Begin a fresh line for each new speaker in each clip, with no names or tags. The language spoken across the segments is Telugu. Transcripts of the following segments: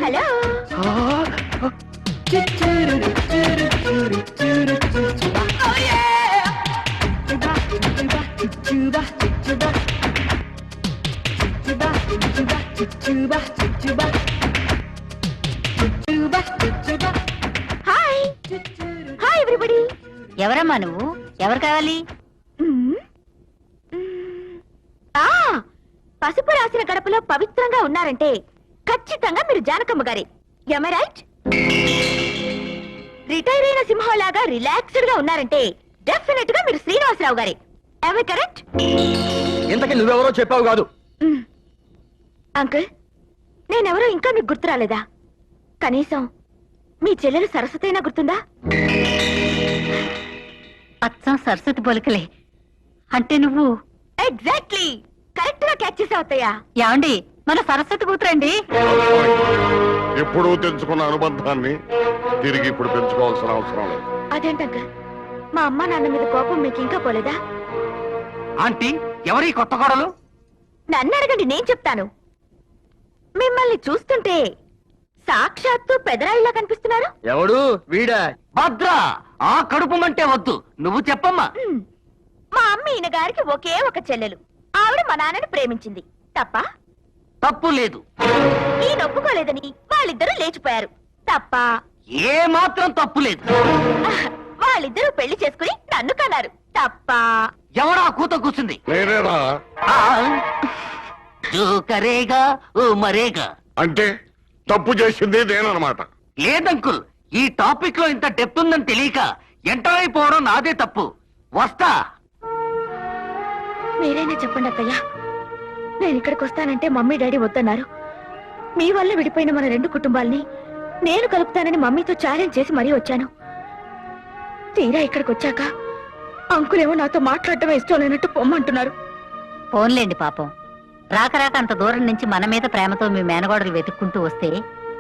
హలో. Hi hi everybody.
ఎవరమ్మా నువ్వు? ఎవరు కావాలి?
పసుపు రాసిన గడపలో పవిత్రంగా ఉన్నారంటే ఖచ్చితంగా మీరు జానకమ్మ గారి. Am I right? రిటైర్ అయిన సింహంలాగా రిలాక్స్డ్ గా ఉన్నారంటే డెఫినెట్ గా మీరు శ్రీనివాసరావు గారి. Am I correct?
ఇంతకీ నువ్వెవరో చెప్పావు కాదు.
అంకుల్, నేనెవరో ఇంకా మీకు గుర్తు రాలేదా? కనీసం మీ చెల్లెలు సరస్వతి అయినా గుర్తుందా?
అచ్చం సరస్వతి పొలికలే. అంటే నువ్వు?
ఎగ్జాక్ట్లీ, కరెక్ట్ గా క్యాచ్ చేసావు అత్తయ్య.
ఏమండి, మన సరస్వతి కూతురండి.
ఎప్పుడూ తెంచుకున్న అనుబంధాన్ని తిరిగి ఇప్పుడు పెంచుకోవాల్సిన అవసరం లేదు.
అదేంటంకుల్, మా అమ్మ నాన్న మీద కోపం మీకు ఇంకా పోలేదా?
ఆంటీ, ఎవరి కొత్త కోడలు?
నన్ను అడగండి, నేను చెప్తాను. మిమ్మల్ని చూస్తుంటే సాక్షాత్తు పెదరాయిలా కనిపిస్తున్నారు.
ఎవడు? వీడా? భద్ర. ఆ కడుపు మంటే వద్దు, నువ్వు చెప్పమ్మా.
మా అమ్మ ఈయన గారికి ఒకే ఒక చెల్లెలు. ఆవిడ మా నాన్నని ప్రేమించింది. తప్ప?
తప్పు లేదు.
ఈయన ఒప్పుకోలేదని వాళ్ళిద్దరూ లేచిపోయారు. తప్ప?
ఏ మాత్రం తప్పు లేదు.
వాళ్ళిద్దరూ పెళ్లి చేసుకుని నన్ను కన్నారు. తప్ప?
ఎవడా కూత కూర్చుంది?
నేనేరా?
జో కరేగా ఓ మరేగా.
అంటే తప్పు చేసింది నేనన్నమాట.
లేదంకుల్, ఈ టాపిక్ లో ఇంత డెప్త్ ఉందని తెలియక ఎంటర్ అయిపోవడం నాదే తప్పు. వస్తా.
మీరైనా చెప్పండి అత్తయ్య. నేను ఇక్కడికి వస్తానంటే మమ్మీ డాడీ వద్దన్నారు. మీ వల్ల విడిపోయిన మన రెండు కుటుంబాల్ని నేను కలుపుతానని మమ్మీతో ఛాలెంజ్ చేసి మరీ వచ్చాను. తీరా ఇక్కడికి వచ్చాక అంకులేమో నాతో మాట్లాడటమే ఇష్టం లేనట్టు పొమ్మంటున్నారు.
ఫోన్లేండి పాపం. రాక రాక అంత దూరం నుంచి మన మీద ప్రేమతో మీ మేనగోడలు వెతుక్కుంటూ వస్తే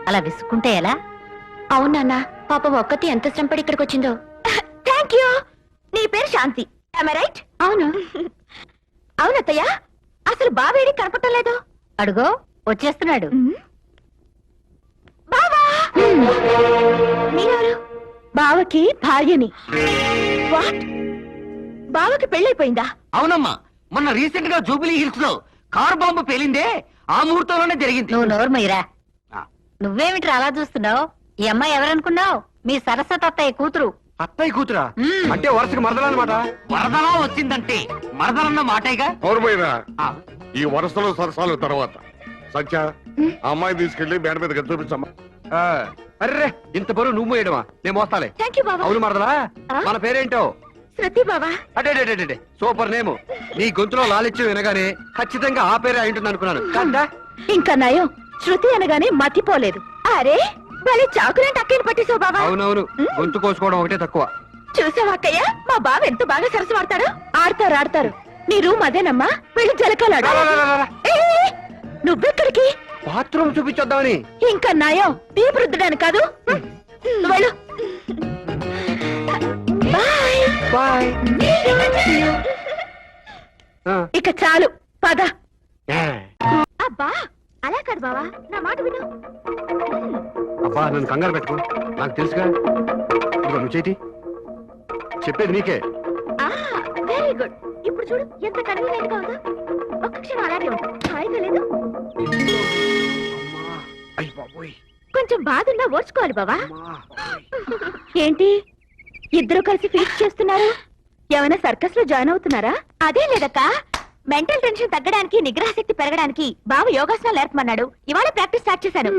అలా విసుక్కుంటే ఎలా?
అవునన్నా, పాపం ఒక్కతి ఎంత శ్రమపడి ఇక్కడికి వచ్చిందో. Thank you. నీ పేరు శాంతి, రైట్? అవును. అవునత్తయ్య, అసలు బావేడి కనపట్టలేదు.
అడుగో వచ్చేస్తున్నాడు.
బావా! మీరెవరు? బావకి భార్యని. వాట్? బావకి పెళ్ళైపోయిందా?
అవునమ్మా, మొన్న రీసెంట్ గా జూబిలీ హిల్స్ లో కార్ బాంబు పేలిందే ఆ ముహూర్తంలోనే జరిగింది.
నువ్వు నోర్మయ్యరా. నువ్వేమిట్రా అలా చూస్తున్నావు? ఈ అమ్మాయి ఎవరనుకున్నావు? మీ సరస్వతి అత్తయ్య కూతురు.
అత్తయ్య కూతురా? అంటే వరుసకి మరదలన్నమాట. వరదలా వచ్చిందంటే మరదలన్న మాటేగా.
ఎవరుపోయినా ఈ వరుసలో సరసాల తర్వాత సత్య, ఆ అమ్మాయి తీసుకెళ్లి బ్యాన్ మీద చూపించమ్మా.
అర్రే, ఇంత బరువు నువ్వు వేయడమా? నేను మోస్తాలే.
థ్యాంక్ యూ బావా.
అవును మరదలా, మన పేరేంటో?
శృతి బావా.
అడే, సూపర్ నేము. నీ గొంతులో లాలిత్యం వినగానే ఖచ్చితంగా ఆ పేరే అయింటుంది అనుకున్నాను. కదా
ఇంకా నయం, శృతి అనగానే మతిపోలేదు. అరే భలే చాకులేంటి అక్కని పట్టేసావు బావా.
అవునవును, గొంతు కోసుకోవడం ఒకటే తక్కువ.
చూసావా అక్కయ్య, మా బావ ఎంత బాగా సరస్సు ఆడతాడు. ఆడతారు. నీ రూమ్ అదేనమ్మా, వెళ్ళి జలకాలాడు. నువ్వెక్కడికి?
బాత్రూమ్ చూపించొద్దామని.
ఇంకా నయం, దీపు రుద్దడానికి కాదు. వెళ్ళు.
బాయ్.
ఇక చాలు, పద. అబ్బా అలా కాదు బావా, నా మాట విను.
అబ్బా, నన్ను కంగారు పెట్టుకో, నాకు తెలుసుగా. నువ్వు చేతి చెప్పేది నీకే.
Very good. ఇప్పుడు చూడు ఎంత కన్వీనియంట్ గా ఉందో. ఒక్క క్షణం అలాగే ఉంటుంది. హాయిగా లేదు? కొంచెం బాధ ఉన్నా ఓర్చుకోవాలి బావా. ఏంటి ఇద్దరు కలిసి ఫీస్ట్ చేస్తున్నారు? ఏమైనా సర్కస్ లో జాయిన్ అవుతున్నారా? అదే లేదక్క, మెంటల్ టెన్షన్ తగ్గడానికి, నిగ్రహ శక్తి పెరగడానికి బావ యోగాసనాలు నేర్పమన్నాడు. ఇవాళ ప్రాక్టీస్ స్టార్ట్ చేశాను.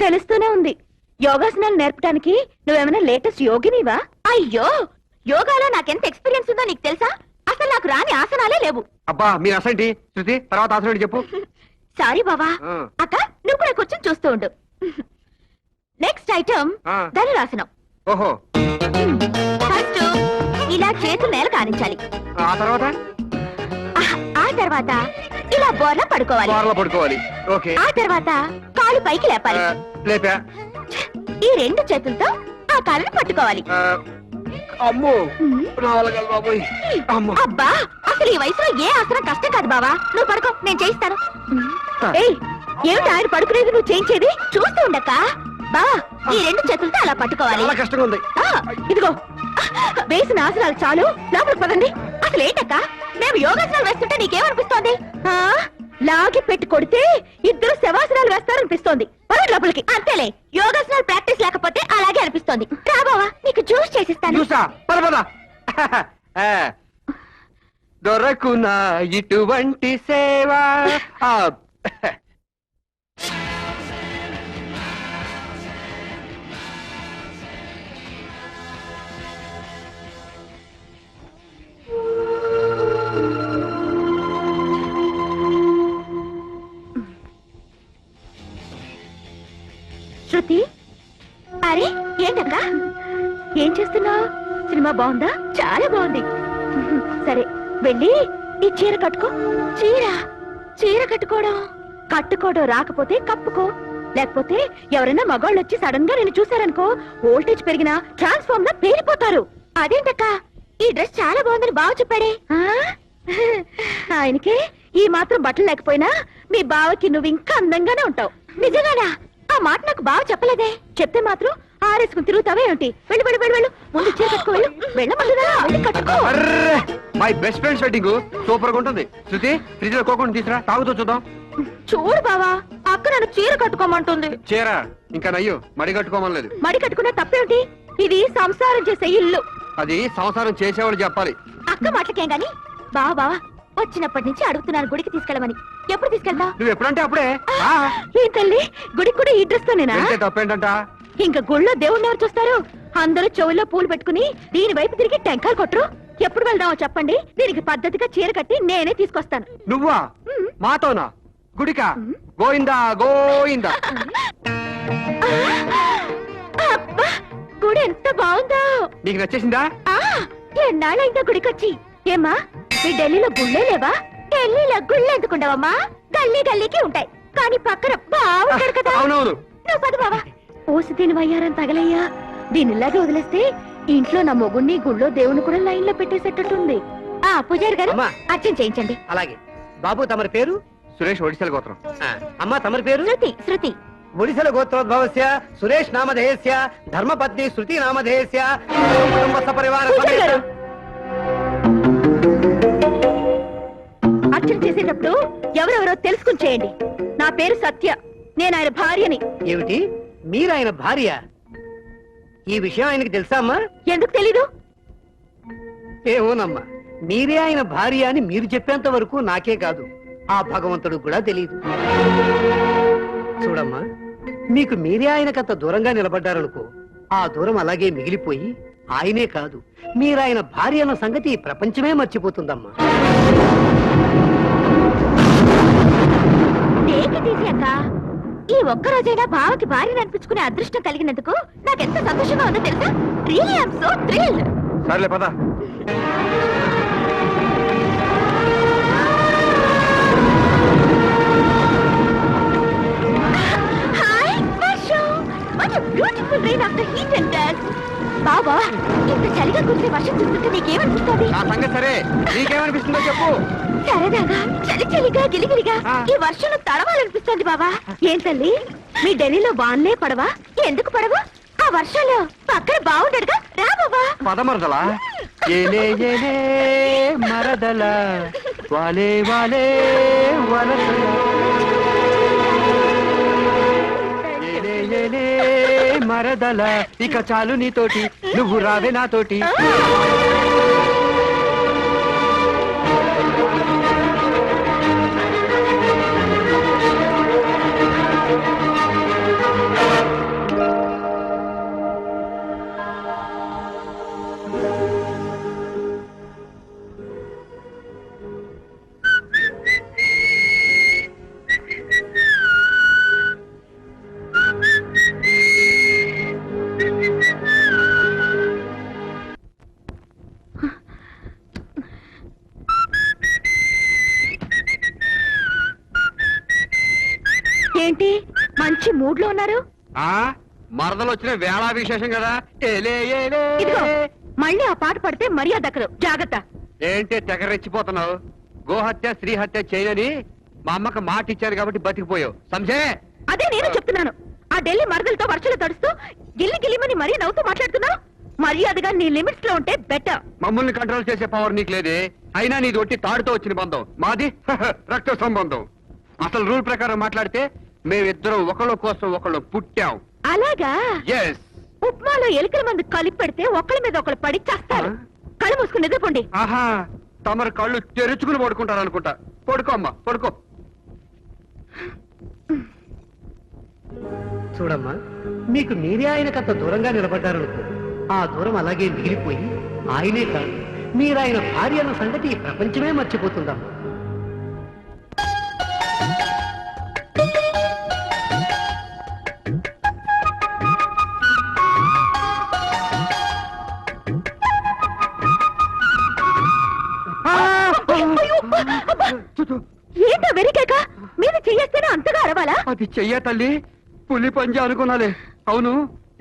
తెలుస్తూనే ఉంది. యోగాసనాలు నేర్పడానికి నువ్వేమైనా లేటెస్ట్ యోగినివా? అయ్యో, యోగాలో నాకెంత ఎక్స్పీరియన్స్ ఉందో నీకు తెలుసా? అసలు నాకు రాని ఆసనాలే లేవు.
అబ్బా, మీ అసంటి శృతి, తర్వాత ఆసనం చెప్పు.
సారీ బావా. అక్క నువ్వు కూడా కూర్చొని చూస్తూ ఉండు. నెక్స్ట్ ఐటమ్ ధనురాసనం.
ఓహో.
ఫస్ట్ ఇలా చేతులు నేల కానించాలి.
ఆ తర్వాత
ఇలా బోర్లా పడుకోవాలి.
ఓకే.
ఆ తర్వాత కాలు పైకి లేపాలి.
లేపా.
ఈ రెండు చేతులతో ఆ కాళ్ళను పట్టుకోవాలి.
అమ్మో,
అబ్బా, అసలు ఈ వయసులో ఏ ఆసనం కష్టం కాదు బావా. నువ్వు పడుకో, నేను చేయిస్తాను. ఏయ్, ఏమిటి ఆయన పడుకునేది నువ్వు చేయించేది? చూస్తూ ఉండక్క. బా, ఈ రెండు చేతులతో అలా పట్టుకోవాలి.
చాలా కష్టంగా ఉంది.
ఇదిగో వేసిన ఆసనాలు చాలు, లోపలికి పదండి. అసలు ఏంటక్క, మేము యోగాసనాలు వేస్తుంటే నీకేమనిపిస్తోంది? లాగి పెట్టి కొడితే ఇద్దరు శవాసనాలు వేస్తారనిపిస్తోంది. పదండి లోపలికి. అంతేలే, యోగాసనాలు ప్రాక్టీస్ లేకపోతే అలాగే అనిపిస్తోంది. రాబావా, నీకు జ్యూస్ చేసిస్తాను.
చూసా పద పద. దొరకునా ఇటువంటి సేవ.
శృతి, అరే ఏంటక్క, ఏం చేస్తున్నావు? సినిమా బాగుందా? చాలా బాగుంది. సరే వెళ్ళి ఈ చీర కట్టుకో. చీర కట్టుకోవడం రాకపోతే కప్పుకో. లేకపోతే ఎవరైనా మగాళ్ళు వచ్చి సడన్ గా నేను చూసారనుకో, వోల్టేజ్ పెరిగినా ట్రాన్స్ఫార్మ్ లా పేలిపోతారు. అదేంటక్క, ఈ డ్రెస్ చాలా బాగుందని బావ చెప్పాడే. ఆయనకే ఈ మాత్రం బట్టలు లేకపోయినా మీ బావకి నువ్వు ఇంకా అందంగానే ఉంటావు. నిజంగానా? ఆ మాట నాకు బాగా చెప్పలేదే. చెప్తే మాత్రం ఆరేసుకుని తిరుగుతావే ఏంటి? వెళ్ళు వెళ్ళు వెళ్ళు వెళ్ళు, ముందు చీర కట్టుకో. వెళ్ళు, వెళ్ళమల్లుదా, వెళ్ళి కట్టుకో.
My best friends wedding super గా ఉంటుంది. శృతి, ఫ్రిడ్జ్ లో కోకుండా తీసురా, తాగుతూ చూద్దాం.
చూడు బావా, అక్క నన్ను చీర కట్టుకోమంటుంది.
చీర ఇంకా నయ్యో, మడి కట్టుకోమలేదు.
మడి కట్టుకున్నా తప్పేమిటి? ఇది సంసారం చేసే ఇల్లు.
అది సంసారం చేసేవాళ్ళు చెప్పాలి.
అక్క మాటలకేం గాని బావా వచ్చినప్పటి నుంచి అడుగుతున్నాను గుడికి తీసుకెళ్ళమని. ఎప్పుడు తీసుకెళ్తా?
నువ్వు ఎప్పుడంటే అప్పుడే.
ఏం తల్లి, గుడికి కూడా ఈ డ్రెస్ తోనేనా?
తప్పేంటంట?
ఇంకా గుళ్ళో దేవుణ్ణి ఎవరు చూస్తారు? అందరూ చెవుల్లో పూలు పెట్టుకుని దీని వైపు తిరిగి టెంకాయలు కొట్టరు. ఎప్పుడు వెళ్దామో చెప్పండి, దీనికి పద్ధతిగా చీర కట్టి నేనే తీసుకొస్తాను.
నువ్వా? మాతోనా? గుడికా? గోయిందా గోయిందా.
అబ్బా, గుడి ఎంత బాగుందో.
నీకు నచ్చేసిందా?
ఎన్నాళ్ళైందా గుడికొచ్చి? ఏమ్మా, మీ ఢిల్లీలో గుళ్ళే లేవా? ఢిల్లీలో గుళ్ళు ఎందుకుండవమ్మా? గల్లీ గల్లీకి ఉంటాయి, కానీ పక్కన బాగుంటాడు కదా.
అవునవును.
నువ్వు పద బావా. పోసి దీని వయ్యారని తగలయ్యా. దీనిలాగే వదిలేస్తే ఇంట్లో నా మొగుణ్ణి గుళ్ళో దేవుని కూడా లైన్ లో పెట్టేసేటట్టుంది. పూజారి గారు, అర్చన చేయించండి.
అలాగే. బాబు తమరి పేరు?
సురేష్, ఒడిశాల గోత్రం.
అమ్మ తమరి పేరు?
శృతి.
ఒడిశల గోత్రోద్భవస్య సురేష్ నామధేయస్య ధర్మపత్ని శృతి నామధేయస్య కుటుంబ సపరివార
పూజారి గారు, అర్చన చేసేటప్పుడు ఎవరెవరో తెలుసుకుని చేయండి. నా పేరు సత్య, నేను ఆయన భార్యని.
ఏమిటి, మీరు ఆయన భార్య? ఈ విషయం ఆయనకి తెలుసా అమ్మా?
ఎందుకు తెలీదు?
ఏమోనమ్మా, మీరే ఆయన భార్య అని మీరు చెప్పేంత వరకు నాకే కాదు, ఆ భగవంతుడు కూడా తెలియదు. చూడమ్మా, మీకు మీరే ఆయనకంత దూరంగా నిలబడ్డారనుకో, ఆ దూరం అలాగే మిగిలిపోయి ఆయనే కాదు, మీరాయన భార్య అన్న సంగతి ఈ ప్రపంచమే మర్చిపోతుందమ్మా.
ఈ ఒక్కరోజైనా బావకి భార్యను అనిపించుకునే అదృష్టం కలిగినందుకు నాకెంత సంతోషంగా ఉందో తెలుసా? Really I am so thrilled.
సర్లే పద.
Hi Varshu, what a beautiful rain after heat and dust. బావా, ఇంత చలిగా కురిసే వర్షం చూస్తుంటే నీకేమనిపిస్తుంది?
నా సంగతి సరే, నీకేమనిపిస్తుందో చెప్పు.
సరదాగా చలి చలిగా గిలిగిలిగా ఈ వర్షంలో తడవాలనిపిస్తుంది బావా. ఏం తల్లి, మీ ఢిల్లీలో వాన్లే పడవా? ఎందుకు పడవు? ఆ వర్షాలు పక్కన బాగుండడుగా, రా బావా.
పదమరదలా ఏలే ఏలే మరదల వాలే వాలే వరదల ఏలే ఏలే మరదల, ఇక చాలు నీతోటి, నువ్వు రావే నాతోటి.
ఏంటి మంచి మూడ్ లో ఉన్నారు?
మరదలు వచ్చిన వేళా విశేషం కదా. ఏలే ఏలే.
ఇదిగో మళ్ళీ ఆ పాట పడితే మర్యాద దక్కదు, జాగ్రత్త.
ఏంటి తెగరెచ్చిపోతున్నావు? గోహత్య స్త్రీ హత్య చేయనని మా అమ్మకి మాట ఇచ్చారు కాబట్టి బతికిపోయావు సంజే.
అదే నేను చెప్తున్నాను. ఆ ఢిల్లీ మరదలతో వర్షాలు తడుస్తూ గిల్లి గిల్లిమని మరీ నవ్వుతూ మాట్లాడుతున్నావు. మర్యాదగా నీ లిమిట్స్ లో ఉంటే బెటర్.
మమ్మల్ని కంట్రోల్ చేసే పవర్ నీకు లేదే. అయినా నీది ఒట్టి తాడుతో వచ్చిన బంధం, మాది రక్త సంబంధం. అసలు రూల్ ప్రకారం మాట్లాడితే మేమిద్దరం ఒకళ్ళ కోసం ఒకళ్ళు పుట్టాం.
అలాగా?
ఎస్.
ఉప్మాలో ఎలుకల మందు కలిపి పెడితే ఒకళ్ళ మీద ఒకళ్ళు పడి చేస్తారు. కళ్ళు మూసుకుని నిద్రపోండి.
ఆహా, తమరు కళ్ళు తెరుచుకుని పడుకుంటారు అనుకుంటా. పడుకో అమ్మా, పడుకో.
చూడమ్మా, మీకు మీరే ఆయనకంత దూరంగా నిలబడ్డారనుకో, ఆ దూరం అలాగే మిగిలిపోయి ఆయనే కాదు మీరాయన భార్య అన్న సంగతి ఈ ప్రపంచమే మర్చిపోతుందమ్మా.
అయ్యో, అబ్బా! ఏంటో వెరికాక మీద చెయ్యేస్తేనే అంతగా అరవాలా?
అది చెయ్య తల్లి, పులి పంజ అనుకున్నాలే. అవును,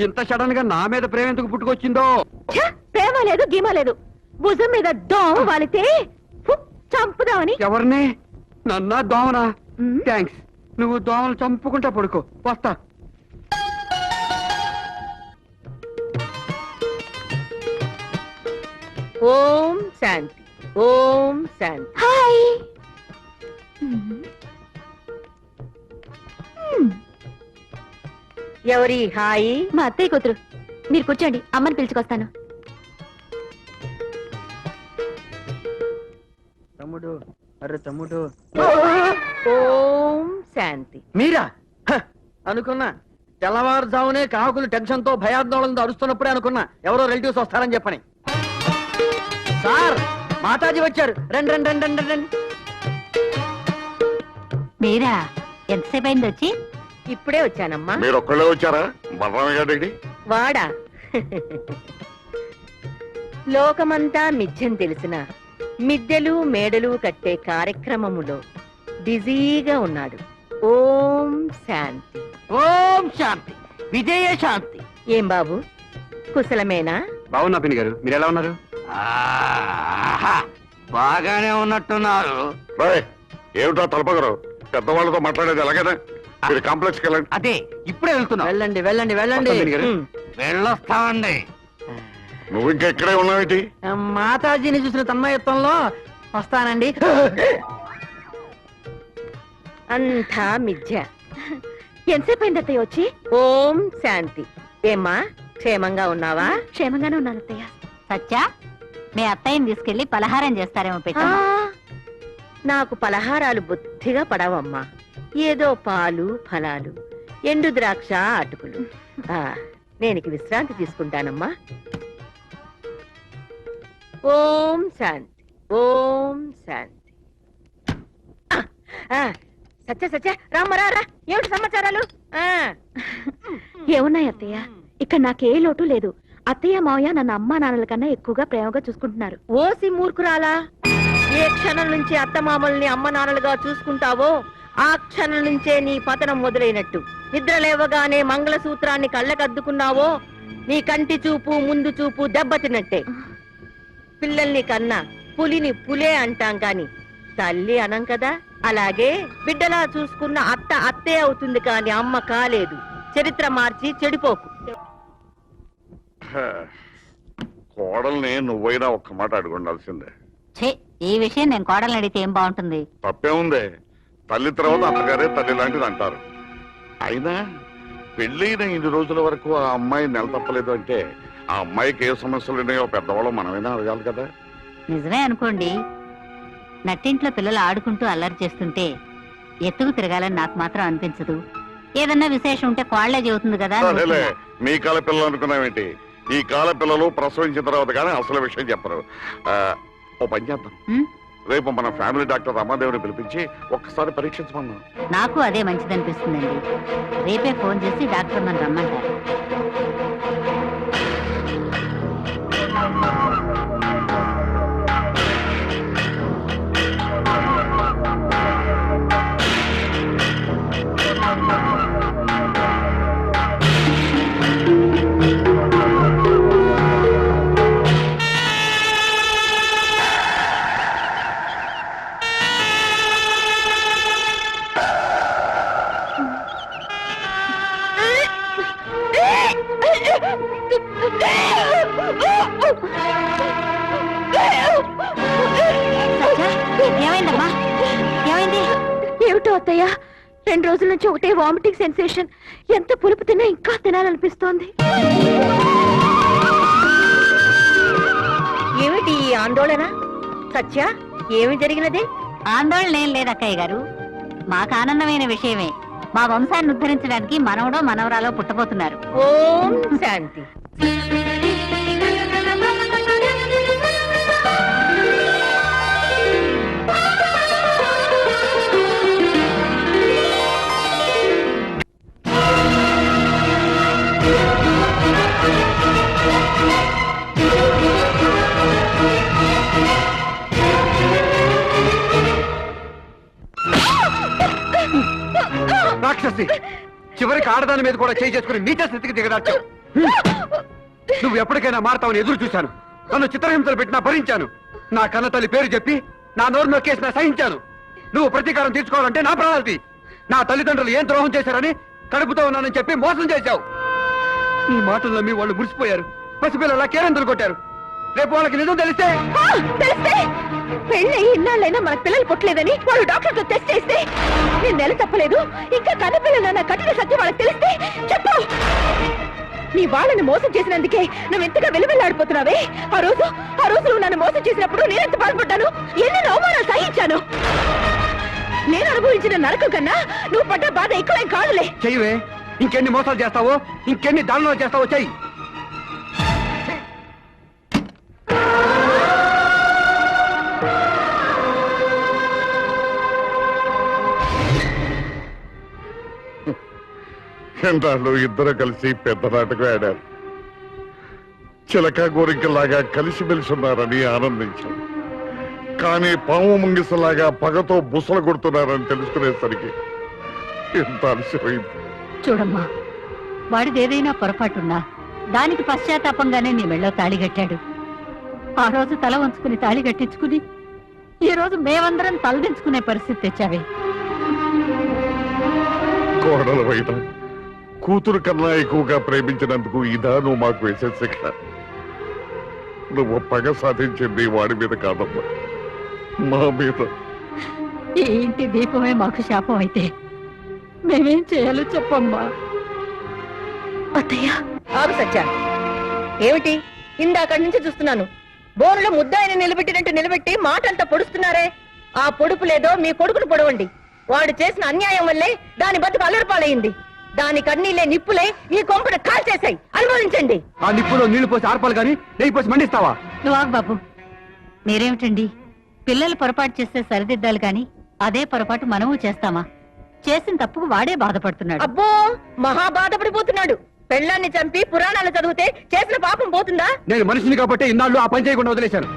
ఇంత సడన్ గా నా మీద ప్రేమ ఎందుకు పుట్టుకొచ్చిందో?
ఛ! ప్రేమ లేదు గీమ లేదు. భుజం మీద దోమ వాలితే చంపుదామని.
ఎవరిని? నన్నా దోమనా?
ఉమ్.
థ్యాంక్స్. నువ్వు దోమలు చంపుకుంటా పడుకో, వస్తా.
ఓం శాంతి, ఓం శాంతి.
హాయ్.
ఎవరి హాయి?
మా అత్తయ్య కూతురు. మీరు కూర్చోండి, అమ్మని పిలుచుకొస్తాను.
తమ్ముడు, అరే తమ్ముడు.
ఓం శాంతి.
మీరా? హ, అనుకున్నా. తెల్లవారుజామునే కాకులు టెన్షన్ తో భయాందోళనతో అరుస్తున్నప్పుడే అనుకున్నా ఎవరో రిలేటివ్స్ వస్తారని చెప్పని. సార్, మాతాజీ వచ్చారు. రండి రండి రండి రండి రండి.
మీరా? ఎంతసేపు అయింది వచ్చి?
ఇప్పుడే వచ్చానమ్మా.
మీరు ఒక్కళ్ళే వచ్చారా? బలరామయ్య గారి
వాడా? లోకమంతా మిథ్యం తెలిసిన మిద్దెలు మేడలు కట్టే కార్యక్రమములో బిజీగా ఉన్నాడు. ఓం శాంతి.
ఓం శాంతి, విజయ శాంతి.
ఏం బాబు, కుశలమేనా?
బాగున్నా పిన్ని గారు, మీరు ఎలా ఉన్నారు?
ఆహా, బాగానే ఉన్నట్టున్నారు.
ఏమిటో తలపగరు పెద్దవాళ్ళతో మాట్లాడేది ఎలాగైనా మీరు కాంప్లెక్స్కి వెళ్ళండి.
అదే ఇప్పుడే వెళ్తున్నాం.
వెళ్ళండి వెళ్ళండి వెళ్ళండి.
వస్తాం పిన్ని గారు.
ఉమ్.
వెళ్ళొస్తామండి.
నువ్వు ఇంకా ఇక్కడే ఉన్నావేంటి?
మాతాజీని చూసిన తన్మయత్వంలో వస్తానండి.
అంతా మిథ్య.
ఎంతసేపు అయింది అత్తయ్య వచ్చి?
ఓం శాంతి. ఏమ్మా, క్షేమంగా ఉన్నావా?
క్షేమంగానే ఉన్నాను అత్తయ్య.
సత్యా, మీ అత్తయ్యని తీసుకెళ్లి పలహారం చేస్తారేమో
ఆ,
పెట్టమ్మా.
నాకు పలహారాలు బుద్ధిగా పడవమ్మా. ఏదో పాలు ఫలాలు, ఎండు ద్రాక్ష అటుకులు. నేను విశ్రాంతి తీసుకుంటానమ్మా. ఓం శాంతి, ఓం శాంతి. సత్య సత్య, రామ్మరా రా. ఏమిటి సమాచారాలు?
ఏమున్నాయి అత్తయ్య? ఇక్కడ నాకే లోటు లేదు. అత్తయ్య మావయ్య నన్ను అమ్మా నాన్నల కన్నా ఎక్కువగా ప్రేమగా చూసుకుంటున్నారు.
ఓసి మూర్ఖురాలా, ఏ క్షణం నుంచి అత్తమామల్ని అమ్మ నాన్నలుగా చూసుకుంటావో ఆ క్షణం నుంచే నీ పతనం మొదలైనట్టు. నిద్ర లేవగానే మంగళసూత్రాన్ని కళ్ళకద్దుకున్నావో నీ కంటి చూపు ముందు చూపు దెబ్బతిన్నట్టే. పిల్లల్ని కన్నా పులిని పులే అంటాం కాని తల్లి అనం కదా. అలాగే బిడ్డలా చూసుకున్న అత్త అత్తే అవుతుంది కాని అమ్మ కాలేదు. చరిత్ర మార్చి చెడిపోకు.
కోడల్ని నువ్వైనా ఒక్క మాట అడిగి ఉండాల్సిందే.
ఛే, ఈ విషయం నేను కోడల్ని అడిగితే ఏం బాగుంటుంది?
తప్పే ఉంది. తల్లి తర్వాత అత్తగారే తల్లి లాంటిది అంటారు. అయినా పెళ్ళైన ఇన్ని రోజుల వరకు ఆ అమ్మాయి నెల తప్పలేదు అంటే ఆ అమ్మాయికి ఏ సమస్యలు ఉన్నాయో పెద్దవాళ్ళు మనమైనా అడగాలి కదా.
నిజమే అనుకోండి. నట్టింట్లో పిల్లలు ఆడుకుంటూ అల్లరి చేస్తుంటే ఎత్తుకు తిరగాలని నాకు మాత్రం అనిపించదు. ఏదన్నా విశేషం ఉంటే కోళ్లే చెబుతుంది కదా అని
సరేలే,
ఊరుకున్నా.
మీ కాల పిల్లలు అనుకున్నావేంటి? ఈ కాల పిల్లలు ప్రసవించిన తర్వాత కానీ అసలు విషయం చెప్పరు. ఓ పని చేద్దాం,
ఉం?
రేపు మన ఫ్యామిలీ డాక్టర్ రమాదేవిని పిలిపించి ఒక్కసారి పరీక్షించమన్నాం.
నాకు అదే మంచిదనిపిస్తుందండి. రేపే ఫోన్ చేసి డాక్టర్ నన్ను రమ్మంటారు. ఏమైందమ్మా? ఏమైంది?
ఏమిటో అత్తయ్య, 2 రోజుల నుంచి ఒకటే వామిటింగ్ సెన్సేషన్. ఎంత పులుపు తిన్నా ఇంకా తినాలనిపిస్తోంది.
ఏమిటి ఈ ఆందోళన? సత్య, ఏమి జరిగినది?
ఆందోళన ఏం లేదక్కయ్య గారు, మాకు ఆనందమైన విషయమే. మా వంశాన్ని ఉద్ధరించడానికి మనవడో మనవరాలో పుట్టబోతున్నారు.
ఓం శాంతి.
రాక్షసి, చివరికి ఆడదాని మీద కూడా చేయి చేసుకుని నీచ స్థితికి దిగదార్చావు. నువ్వు ఎప్పటికైనా మారతావని ఎదురు చూశాను. నన్ను చిత్రహింసలు పెట్టినా భరించాను. నా కన్న తల్లి పేరు చెప్పి నా నోరు నొక్కేసినా సహించాను. నువ్వు ప్రతీకారం తీర్చుకోవాలంటే నా ప్రాణాలతి. నా తల్లిదండ్రులు ఏం ద్రోహం చేశారని కడుపుతో ఉన్నానని చెప్పి మోసం చేశావు. నీ మాటలు నమ్మి వాళ్ళు మురిసిపోయారు. పసిపిల్లలా కేరందులు కొట్టారు. రేపు వాళ్ళకి నిజం తెలిస్తే
పెళ్ళి ఇన్నాళ్ళైనా మనకు పిల్లలు పుట్టలేదని వాళ్ళు డాక్టర్తో టెస్ట్ చేస్తే నేను నెల తప్పలేదు, ఇంకా కన్నపిల్లల కఠిన సత్యం వాళ్ళకి తెలిస్తే చెప్పు. నీ వాళ్ళని మోసం చేసినందుకే నువ్వు ఎంతగా వెలువెల్లాడిపోతున్నావే. ఆ రోజు నువ్వు నన్ను మోసం చేసినప్పుడు నేనెంత బాధపడ్డాను, ఎన్ని అవమానాలు సహించాను. నేను అనుభవించిన నరకం కన్నా నువ్వు పడ్డ బాధ ఎక్కువేం కాదులే.
చెయ్యవే, ఇంకెన్ని మోసాలు చేస్తావో, ఇంకెన్ని దారుణాలు చేస్తావో చెయ్యి.
ఎండాళ్ళు ఇద్దరు కలిసి పెద్ద నాటకం ఆడారు. చిలక గోరింకలాగా కలిసిమెలిసి ఉన్నారని ఆనందించాం. కానీ పాము ముంగిసలాగా పగతో బుసలు కొడుతున్నారని తెలుసుకునేసరికి ఎంత అలసిపోయింది.
చూడమ్మా, వాడిదేదైనా పొరపాటున్నా దానికి పశ్చాత్తాపంగానే నీ మెళ్ళో తాళి కట్టాడు. ఆ రోజు తల వంచుకుని తాళి కట్టించుకుని ఈ రోజు మేమందరం తలదించుకునే పరిస్థితి తెచ్చావే.
కోడలు వైన కూతురు కన్నా ఎక్కువగా ప్రేమించినందుకు ఇదా నువ్వు మాకు వేసే శిక్ష? నువ్వు పగ సాధించింది వాడి మీద కాదమ్మా, మా మీద.
ఈ ఇంటి దీపమే మాకు శాపం అయితే మేమేం చేయాలో చెప్పమ్మా.
అత్తయ్య,
ఆగు సత్య. ఏమిటి ఇందాకడి నుంచి చూస్తున్నాను, బోరులో ముద్దాయిని నిలబెట్టినట్టు నిలబెట్టి మాటంతా పొడుస్తున్నారే. ఆ పొడుపు లేదో మీ కొడుకును పొడవండి. వాడు చేసిన అన్యాయం వల్లే దాని బతుకు అల్లరిపాలయ్యింది. దాని కన్నీళ్ళే నిప్పులై ఈ కొంపను కాల్చేశాయి. అనుభవించండి.
ఆ నిప్పులో నీళ్లు పోసి ఆర్పాలి కానీ నెయ్యి పోసి మండిస్తావా?
నువ్వు ఆగు బాబు. మీరేమిటండి, పిల్లలు పొరపాటు చేస్తే సరిదిద్దాలి కానీ అదే పొరపాటు మనము చేస్తామా? చేసిన తప్పుకు వాడే బాధపడుతున్నాడు.
అబ్బో, మహా బాధపడిపోతున్నాడు. పెళ్ళాన్ని చంపి పురాణాలు చదివితే చేసిన పాపం పోతుందా?
నేను మనిషిని కాబట్టి ఇన్నాళ్ళు ఆ పని చేయకుండా వదిలేశాను.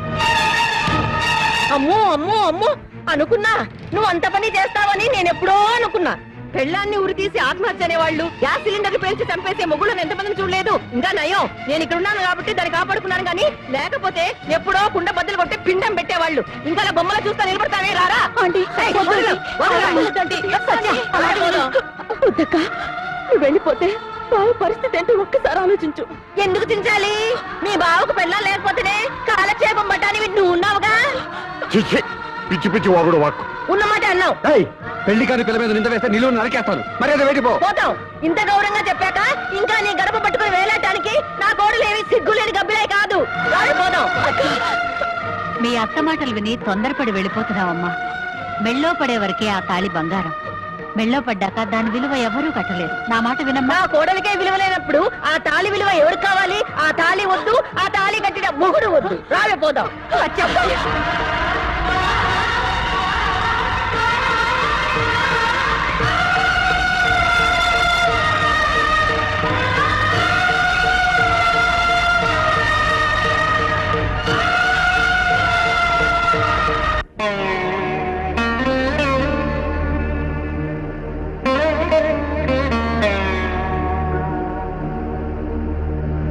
అమ్మో అమ్మో అమ్మో అనుకున్నా. నువ్వు అంత పని చేస్తావని నేనెప్పుడో అనుకున్నా. పెళ్ళాన్ని ఉరి తీసి ఆత్మహత్య అనేవాళ్ళు, గ్యాస్ సిలిండర్ పేల్చి చంపేసే మొగుళ్ళని ఎంతమందిని చూడలేదు. ఇంకా నయం, నేను ఇక్కడ ఉన్నాను కాబట్టి దాన్ని కాపాడుకున్నాను కానీ లేకపోతే ఎప్పుడో కుండ బద్దలు కొట్టి పిండం పెట్టేవాళ్ళు. ఇంకా అలా బొమ్మలు చూస్తా నిలబడతానే రారా? ఏయ్, వదలు, వదలు. సత్య, అలాగే వదలు.
వద్దక్క, నువ్వు వెళ్ళిపోతే బావ పరిస్థితి ఏంటో ఒక్కసారి ఆలోచించు.
ఎందుకు చించాలి? మీ బావకు పెళ్ళాం లేకపోతేనే కాలక్షేపం పట్టాని నువ్వు ఉన్నావుగా.
చిచ్చి, పిచ్చి పిచ్చి వాగుడు వాక్కు.
ఉన్నమాట అన్నావు.
పెళ్లి కాని పిల్ల మీద నింద వేస్తే నిలువ నరికేస్తాను. మరి అది వేడిపో.
పోతాం. ఇంత గౌరవంగా చెప్పాక ఇంకా నీ గడప పట్టుకుని వేలాటానికి నా కోడలేవి సిగ్గులేని గబ్బిలే కాదు. పోదాం.
మీ అత్త మాటలు విని తొందరపడి వెళ్ళిపోతున్నావమ్మా. మెళ్ళో పడే వరకే ఆ తాళి బంగారం. మెళ్ళో పడ్డాక దాని విలువ ఎవరూ కట్టలేరు. నా మాట వినమ్మా.
నా కోడలికే విలువ లేనప్పుడు ఆ తాళి విలువ ఎవరికి కావాలి? ఆ తాళి వద్దు, ఆ తాళి కట్టిన మొగుడు వద్దు. రావే పోదాం.